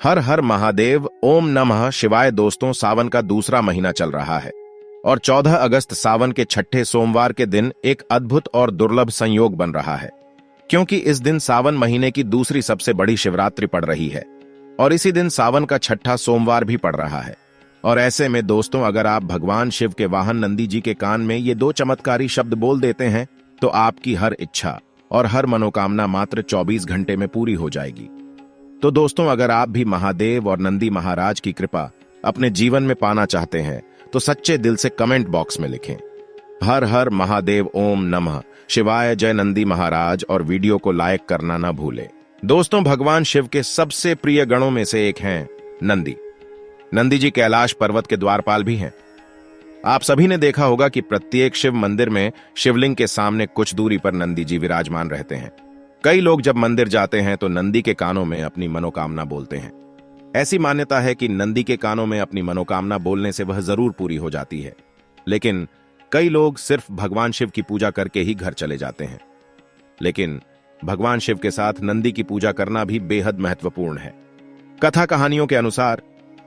हर हर महादेव, ओम नमः शिवाय। दोस्तों, सावन का दूसरा महीना चल रहा है और 14 अगस्त सावन के छठे सोमवार के दिन एक अद्भुत और दुर्लभ संयोग बन रहा है, क्योंकि इस दिन सावन महीने की दूसरी सबसे बड़ी शिवरात्रि पड़ रही है और इसी दिन सावन का छठा सोमवार भी पड़ रहा है। और ऐसे में दोस्तों, अगर आप भगवान शिव के वाहन नंदी जी के कान में ये दो चमत्कारी शब्द बोल देते हैं तो आपकी हर इच्छा और हर मनोकामना मात्र 24 घंटे में पूरी हो जाएगी। तो दोस्तों, अगर आप भी महादेव और नंदी महाराज की कृपा अपने जीवन में पाना चाहते हैं तो सच्चे दिल से कमेंट बॉक्स में लिखें हर हर महादेव, ओम नमः शिवाय, जय नंदी महाराज, और वीडियो को लाइक करना ना भूलें। दोस्तों, भगवान शिव के सबसे प्रिय गणों में से एक हैं नंदी। नंदी जी कैलाश पर्वत के द्वारपाल भी हैं। आप सभी ने देखा होगा कि प्रत्येक शिव मंदिर में शिवलिंग के सामने कुछ दूरी पर नंदी जी विराजमान रहते हैं। कई लोग जब मंदिर जाते हैं तो नंदी के कानों में अपनी मनोकामना बोलते हैं। ऐसी मान्यता है कि नंदी के कानों में अपनी मनोकामना बोलने से वह जरूर पूरी हो जाती है। लेकिन कई लोग सिर्फ भगवान शिव की पूजा करके ही घर चले जाते हैं। लेकिन भगवान शिव के साथ नंदी की पूजा करना भी बेहद महत्वपूर्ण है। कथा कहानियों के अनुसार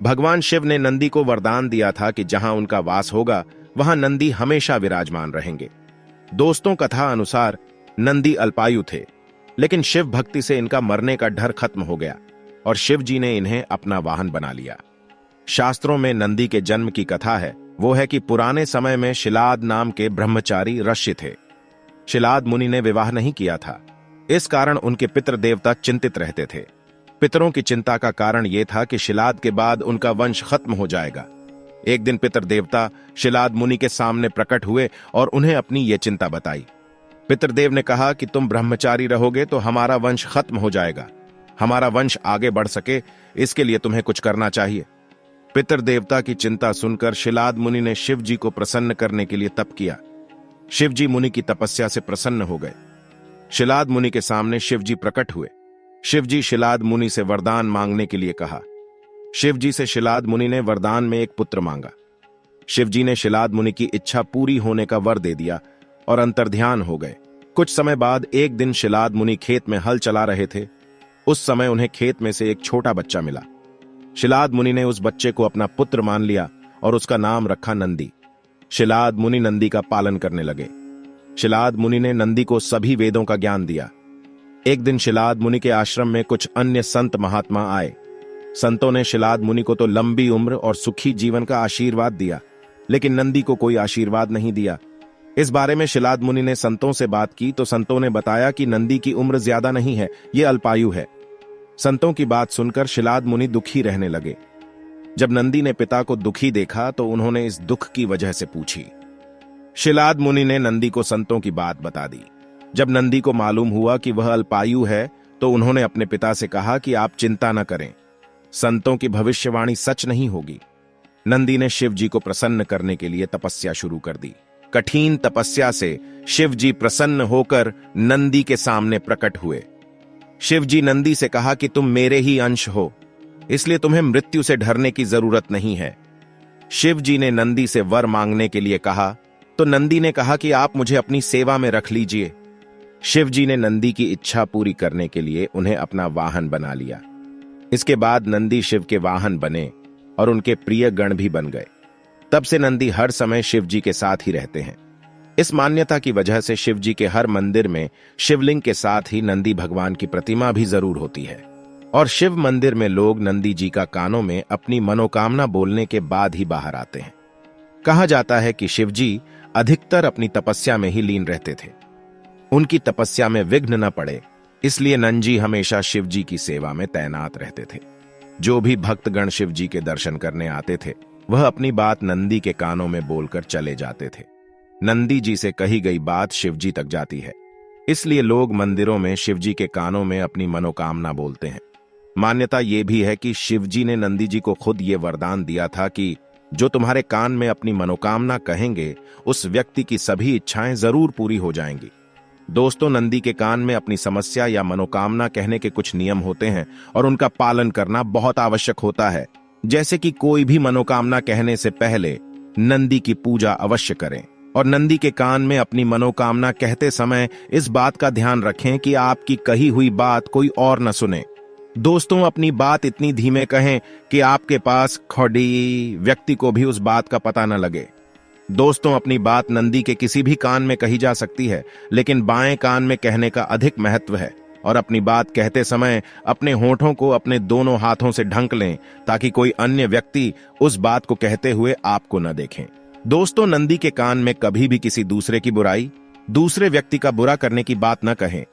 भगवान शिव ने नंदी को वरदान दिया था कि जहां उनका वास होगा वहां नंदी हमेशा विराजमान रहेंगे। दोस्तों, कथा अनुसार नंदी अल्पायु थे, लेकिन शिव भक्ति से इनका मरने का डर खत्म हो गया और शिव जी ने इन्हें अपना वाहन बना लिया। शास्त्रों में नंदी के जन्म की कथा है। वो है कि पुराने समय में शिलाद नाम के ब्रह्मचारी ऋषि थे। शिलाद मुनि ने विवाह नहीं किया था, इस कारण उनके पितृ देवता चिंतित रहते थे। पितरों की चिंता का कारण यह था कि शिलाद के बाद उनका वंश खत्म हो जाएगा। एक दिन पितृ देवता शिलाद मुनि के सामने प्रकट हुए और उन्हें अपनी ये चिंता बताई। पितृदेव ने कहा कि तुम ब्रह्मचारी रहोगे तो हमारा वंश खत्म हो जाएगा। हमारा वंश आगे बढ़ सके, इसके लिए तुम्हें कुछ करना चाहिए। पितृदेवता की चिंता सुनकर शिलाद मुनि ने शिव जी को प्रसन्न करने के लिए तप किया। शिव जी मुनि की तपस्या से प्रसन्न हो गए। शिलाद मुनि के सामने शिव जी प्रकट हुए। शिव जी शिलाद मुनि से वरदान मांगने के लिए कहा। शिव जी से शिलाद मुनि ने वरदान में एक पुत्र मांगा। शिव जी ने शिलाद मुनि की इच्छा पूरी होने का वर दे दिया और अंतर्ध्यान हो गए। कुछ समय बाद एक दिन शिलाद मुनि खेत में हल चला रहे थे। उस समय उन्हें खेत में से एक छोटा बच्चा मिला। शिलाद मुनि ने उस बच्चे को अपना पुत्र मान लिया और उसका नाम रखा नंदी। शिलाद मुनि नंदी का पालन करने लगे। शिलाद मुनि ने नंदी को सभी वेदों का ज्ञान दिया। एक दिन शिलाद मुनि के आश्रम में कुछ अन्य संत महात्मा आए। संतों ने शिलाद मुनि को तो लंबी उम्र और सुखी जीवन का आशीर्वाद दिया, लेकिन नंदी को कोई आशीर्वाद नहीं दिया। इस बारे में शिलाद मुनि ने संतों से बात की तो संतों ने बताया कि नंदी की उम्र ज्यादा नहीं है, ये अल्पायु है। संतों की बात सुनकर शिलाद मुनि दुखी रहने लगे। जब नंदी ने पिता को दुखी देखा तो उन्होंने इस दुख की वजह से पूछी। शिलाद मुनि ने नंदी को संतों की बात बता दी। जब नंदी को मालूम हुआ कि वह अल्पायु है तो उन्होंने अपने पिता से कहा कि आप चिंता न करें, संतों की भविष्यवाणी सच नहीं होगी। नंदी ने शिव जी को प्रसन्न करने के लिए तपस्या शुरू कर दी। कठिन तपस्या से शिव जी प्रसन्न होकर नंदी के सामने प्रकट हुए। शिव जी नंदी से कहा कि तुम मेरे ही अंश हो, इसलिए तुम्हें मृत्यु से डरने की जरूरत नहीं है। शिव जी ने नंदी से वर मांगने के लिए कहा तो नंदी ने कहा कि आप मुझे अपनी सेवा में रख लीजिए। शिव जी ने नंदी की इच्छा पूरी करने के लिए उन्हें अपना वाहन बना लिया। इसके बाद नंदी शिव के वाहन बने और उनके प्रिय गण भी बन गए। तब से नंदी हर समय शिव जी के साथ ही रहते हैं। इस मान्यता की वजह से शिव जी के हर मंदिर में शिवलिंग के साथ ही नंदी भगवान की प्रतिमा भी जरूर होती है। और शिव मंदिर में लोग नंदी जी का कानों में अपनी मनोकामना बोलने के बाद ही बाहर आते हैं। कहा जाता है कि शिव जी अधिकतर अपनी तपस्या में ही लीन रहते थे। उनकी तपस्या में विघ्न न पड़े, इसलिए नंदी हमेशा शिव जी की सेवा में तैनात रहते थे। जो भी भक्तगण शिव जी के दर्शन करने आते थे वह अपनी बात नंदी के कानों में बोलकर चले जाते थे। नंदी जी से कही गई बात शिव जी तक जाती है, इसलिए लोग मंदिरों में शिव जी के कानों में अपनी मनोकामना बोलते हैं। मान्यता यह भी है कि शिव जी ने नंदी जी को खुद ये वरदान दिया था कि जो तुम्हारे कान में अपनी मनोकामना कहेंगे उस व्यक्ति की सभी इच्छाएं जरूर पूरी हो जाएंगी। दोस्तों, नंदी के कान में अपनी समस्या या मनोकामना कहने के कुछ नियम होते हैं और उनका पालन करना बहुत आवश्यक होता है। जैसे कि कोई भी मनोकामना कहने से पहले नंदी की पूजा अवश्य करें और नंदी के कान में अपनी मनोकामना कहते समय इस बात का ध्यान रखें कि आपकी कही हुई बात कोई और न सुने। दोस्तों, अपनी बात इतनी धीमे कहें कि आपके पास खड़ी व्यक्ति को भी उस बात का पता न लगे। दोस्तों, अपनी बात नंदी के किसी भी कान में कही जा सकती है, लेकिन बाएं कान में कहने का अधिक महत्व है। और अपनी बात कहते समय अपने होठों को अपने दोनों हाथों से ढंक लें, ताकि कोई अन्य व्यक्ति उस बात को कहते हुए आपको न देखें। दोस्तों, नंदी के कान में कभी भी किसी दूसरे की बुराई, दूसरे व्यक्ति का बुरा करने की बात न कहें।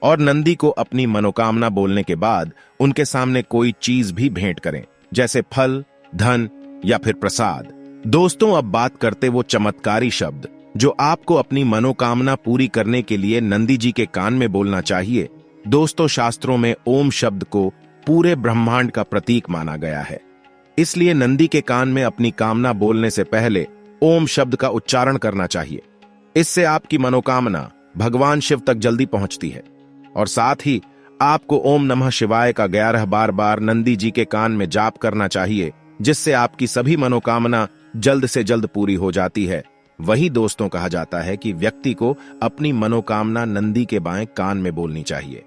और नंदी को अपनी मनोकामना बोलने के बाद उनके सामने कोई चीज भी भेंट करें, जैसे फल, धन या फिर प्रसाद। दोस्तों, अब बात करते वो चमत्कारी शब्द जो आपको अपनी मनोकामना पूरी करने के लिए नंदी जी के कान में बोलना चाहिए। दोस्तों, शास्त्रों में ओम शब्द को पूरे ब्रह्मांड का प्रतीक माना गया है। इसलिए नंदी के कान में अपनी कामना बोलने से पहले ओम शब्द का उच्चारण करना चाहिए। इससे आपकी मनोकामना भगवान शिव तक जल्दी पहुंचती है। और साथ ही आपको ओम नमः शिवाय का 11 बार नंदी जी के कान में जाप करना चाहिए, जिससे आपकी सभी मनोकामना जल्द से जल्द पूरी हो जाती है। वही दोस्तों कहा जाता है कि व्यक्ति को अपनी मनोकामना नंदी के बाएं कान में बोलनी चाहिए।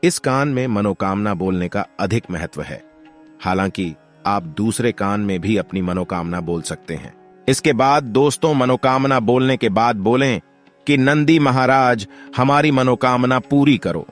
इस कान में मनोकामना बोलने का अधिक महत्व है। हालांकि आप दूसरे कान में भी अपनी मनोकामना बोल सकते हैं। इसके बाद दोस्तों, मनोकामना बोलने के बाद बोलें कि नंदी महाराज, हमारी मनोकामना पूरी करो।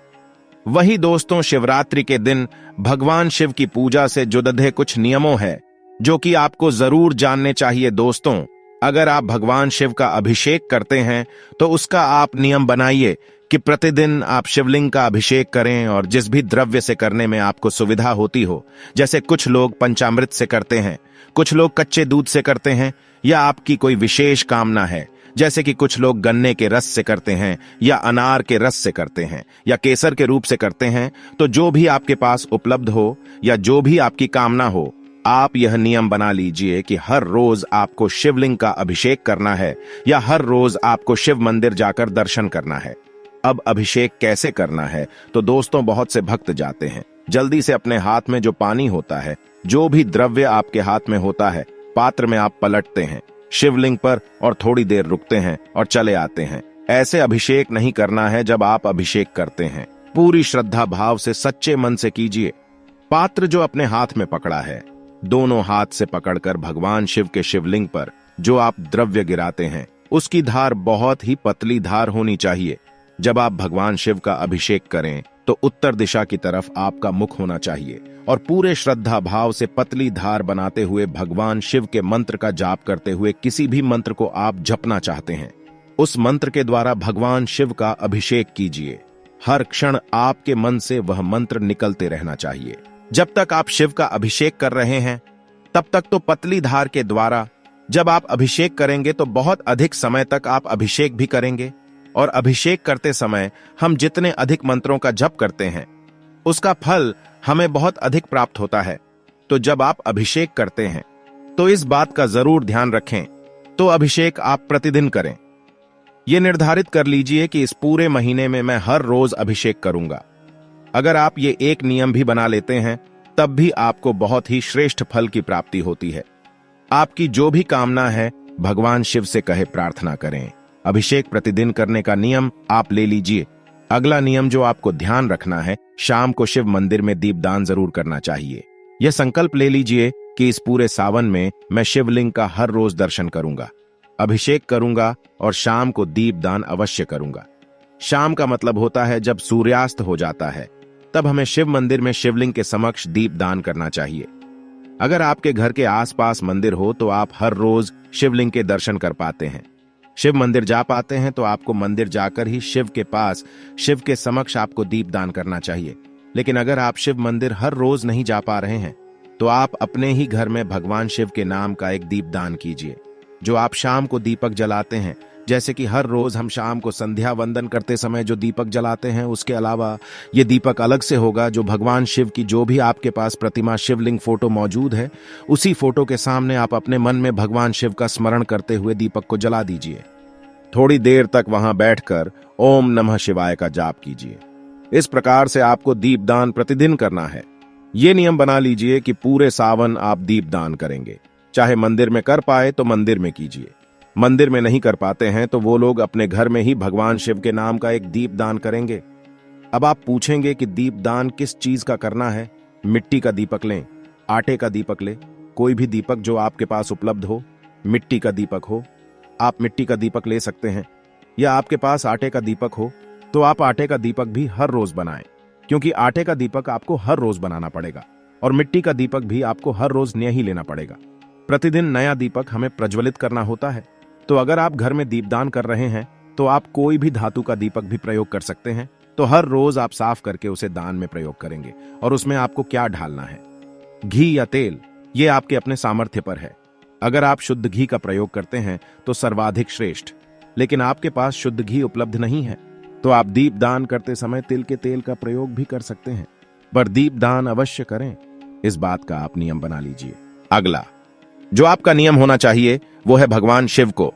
वही दोस्तों, शिवरात्रि के दिन भगवान शिव की पूजा से जुड़े कुछ नियमों है जो कि आपको जरूर जानने चाहिए। दोस्तों, अगर आप भगवान शिव का अभिषेक करते हैं तो उसका आप नियम बनाइए कि प्रतिदिन आप शिवलिंग का अभिषेक करें, और जिस भी द्रव्य से करने में आपको सुविधा होती हो। जैसे कुछ लोग पंचामृत से करते हैं, कुछ लोग कच्चे दूध से करते हैं, या आपकी कोई विशेष कामना है, जैसे कि कुछ लोग गन्ने के रस से करते हैं, या अनार के रस से करते हैं, या केसर के रूप से करते हैं। तो जो भी आपके पास उपलब्ध हो या जो भी आपकी कामना हो, आप यह नियम बना लीजिए कि हर रोज आपको शिवलिंग का अभिषेक करना है, या हर रोज आपको शिव मंदिर जाकर दर्शन करना है। अब अभिषेक कैसे करना है? तो दोस्तों, बहुत से भक्त जाते हैं, जल्दी से अपने हाथ में जो पानी होता है, जो भी द्रव्य आपके हाथ में होता है, पात्र में आप पलटते हैं शिवलिंग पर, और थोड़ी देर रुकते हैं और चले आते हैं। ऐसे अभिषेक नहीं करना है। जब आप अभिषेक करते हैं, पूरी श्रद्धा भाव से सच्चे मन से कीजिए। पात्र जो अपने हाथ में पकड़ा है, दोनों हाथ से पकड़कर भगवान शिव के शिवलिंग पर जो आप द्रव्य गिराते हैं, उसकी धार बहुत ही पतली धार होनी चाहिए। जब आप भगवान शिव का अभिषेक करें तो उत्तर दिशा की तरफ आपका मुख होना चाहिए, और पूरे श्रद्धा भाव से पतली धार बनाते हुए भगवान शिव के मंत्र का जाप करते हुए किसी भी मंत्र को आप जपना चाहते हैं, उस मंत्र के द्वारा भगवान शिव का अभिषेक कीजिए। हर क्षण आपके मन से वह मंत्र निकलते रहना चाहिए। जब तक आप शिव का अभिषेक कर रहे हैं, तब तक तो पतली धार के द्वारा। जब आप अभिषेक करेंगे तो बहुत अधिक समय तक आप अभिषेक भी करेंगे, और अभिषेक करते समय हम जितने अधिक मंत्रों का जप करते हैं, उसका फल हमें बहुत अधिक प्राप्त होता है। तो जब आप अभिषेक करते हैं तो इस बात का जरूर ध्यान रखें। तो अभिषेक आप प्रतिदिन करें। यह निर्धारित कर लीजिए कि इस पूरे महीने में मैं हर रोज अभिषेक करूंगा। अगर आप ये एक नियम भी बना लेते हैं, तब भी आपको बहुत ही श्रेष्ठ फल की प्राप्ति होती है। आपकी जो भी कामना है, भगवान शिव से कहे प्रार्थना करें। अभिषेक प्रतिदिन करने का नियम आप ले लीजिए। अगला नियम जो आपको ध्यान रखना है, शाम को शिव मंदिर में दीपदान जरूर करना चाहिए। यह संकल्प ले लीजिए कि इस पूरे सावन में मैं शिवलिंग का हर रोज दर्शन करूंगा, अभिषेक करूंगा और शाम को दीपदान अवश्य करूंगा। शाम का मतलब होता है जब सूर्यास्त हो जाता है, तब हमें शिव मंदिर में शिवलिंग के समक्ष दीपदान करना चाहिए। अगर आपके घर के आसपास मंदिर हो तो आप हर रोज शिवलिंग के दर्शन कर पाते हैं। शिव मंदिर जा पाते हैं तो आपको मंदिर जाकर ही शिव के पास, शिव के समक्ष आपको दीपदान करना चाहिए। लेकिन अगर आप शिव मंदिर हर रोज नहीं जा पा रहे हैं, तो आप अपने ही घर में भगवान शिव के नाम का एक दीपदान कीजिए, जो आप शाम को दीपक जलाते हैं। जैसे कि हर रोज हम शाम को संध्या वंदन करते समय जो दीपक जलाते हैं, उसके अलावा ये दीपक अलग से होगा जो भगवान शिव की जो भी आपके पास प्रतिमा, शिवलिंग, फोटो मौजूद है, उसी फोटो के सामने आप अपने मन में भगवान शिव का स्मरण करते हुए दीपक को जला दीजिए। थोड़ी देर तक वहां बैठकर ओम नमः शिवाय का जाप कीजिए। इस प्रकार से आपको दीपदान प्रतिदिन करना है। ये नियम बना लीजिए कि पूरे सावन आप दीपदान करेंगे। चाहे मंदिर में कर पाए तो मंदिर में कीजिए, मंदिर में नहीं कर पाते हैं तो वो लोग अपने घर में ही भगवान शिव के नाम का एक दीपदान करेंगे। अब आप पूछेंगे कि दीपदान किस चीज का करना है। मिट्टी का दीपक लें, आटे का दीपक लें, कोई भी दीपक जो आपके पास उपलब्ध हो। मिट्टी का दीपक हो, आप मिट्टी का दीपक ले सकते हैं, या आपके पास आटे का दीपक हो तो आप आटे का दीपक भी हर रोज बनाएं, क्योंकि आटे का दीपक आपको हर रोज बनाना पड़ेगा और मिट्टी का दीपक भी आपको हर रोज नया ही लेना पड़ेगा। प्रतिदिन नया दीपक हमें प्रज्वलित करना होता है। तो अगर आप घर में दीपदान कर रहे हैं तो आप कोई भी धातु का दीपक भी प्रयोग कर सकते हैं। तो हर रोज आप साफ करके उसे दान में प्रयोग करेंगे। और उसमें आपको क्या ढालना है, घी या तेल, ये आपके अपने सामर्थ्य पर है। अगर आप शुद्ध घी का प्रयोग करते हैं तो सर्वाधिक श्रेष्ठ, लेकिन आपके पास शुद्ध घी उपलब्ध नहीं है तो आप दीपदान करते समय तिल के तेल का प्रयोग भी कर सकते हैं, पर दीपदान अवश्य करें, इस बात का आप नियम बना लीजिए। अगला जो आपका नियम होना चाहिए वो है भगवान शिव को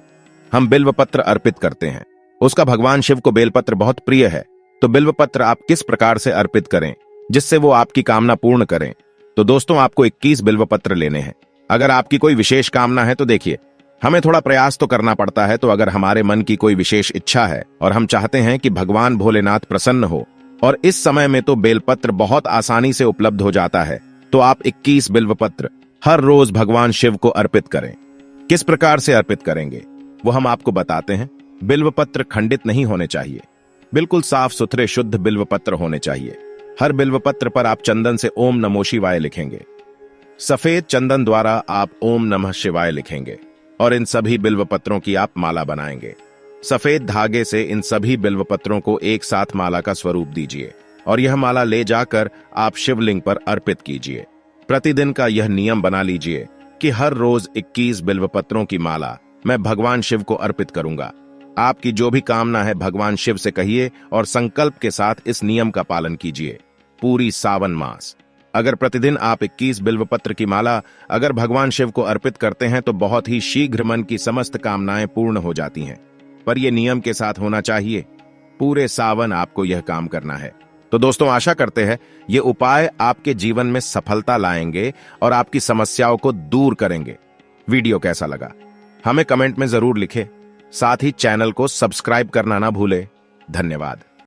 हम बिल्वपत्र अर्पित करते हैं। उसका भगवान शिव को बेलपत्र बहुत प्रिय है। तो बिल्वपत्र आप किस प्रकार से अर्पित करें जिससे वो आपकी कामना पूर्ण करें। तो दोस्तों, आपको 21 बिल्वपत्र लेने हैं। अगर आपकी कोई विशेष कामना है तो देखिए, हमें थोड़ा प्रयास तो करना पड़ता है। तो अगर हमारे मन की कोई विशेष इच्छा है और हम चाहते हैं कि भगवान भोलेनाथ प्रसन्न हो, और इस समय में तो बेलपत्र बहुत आसानी से उपलब्ध हो जाता है, तो आप 21 बिल्वपत्र हर रोज भगवान शिव को अर्पित करें। किस प्रकार से अर्पित करेंगे वो हम आपको बताते हैं। बिल्वपत्र खंडित नहीं होने चाहिए, बिल्कुल साफ सुथरे शुद्ध बिल्वपत्र होने चाहिए। हर बिल्वपत्र पर आप चंदन से ओम नमो शिवाय लिखेंगे। सफेद चंदन द्वारा आप ओम नमः शिवाय लिखेंगे और इन सभी बिल्वपत्रों की आप माला बनाएंगे। सफेद धागे से इन सभी बिल्वपत्रों को एक साथ माला का स्वरूप दीजिए और यह माला ले जाकर आप शिवलिंग पर अर्पित कीजिए। प्रतिदिन का यह नियम बना लीजिए कि हर रोज 21 बिल्वपत्रों की माला मैं भगवान शिव को अर्पित करूंगा। आपकी जो भी कामना है भगवान शिव से कहिए और संकल्प के साथ इस नियम का पालन कीजिए पूरी सावन मास। अगर प्रतिदिन आप 21 बिल्वपत्र की माला अगर भगवान शिव को अर्पित करते हैं तो बहुत ही शीघ्र मन की समस्त कामनाएं पूर्ण हो जाती हैं। पर यह नियम के साथ होना चाहिए। पूरे सावन आपको यह काम करना है। तो दोस्तों, आशा करते हैं ये उपाय आपके जीवन में सफलता लाएंगे और आपकी समस्याओं को दूर करेंगे। वीडियो कैसा लगा हमें कमेंट में जरूर लिखें। साथ ही चैनल को सब्सक्राइब करना ना भूलें। धन्यवाद।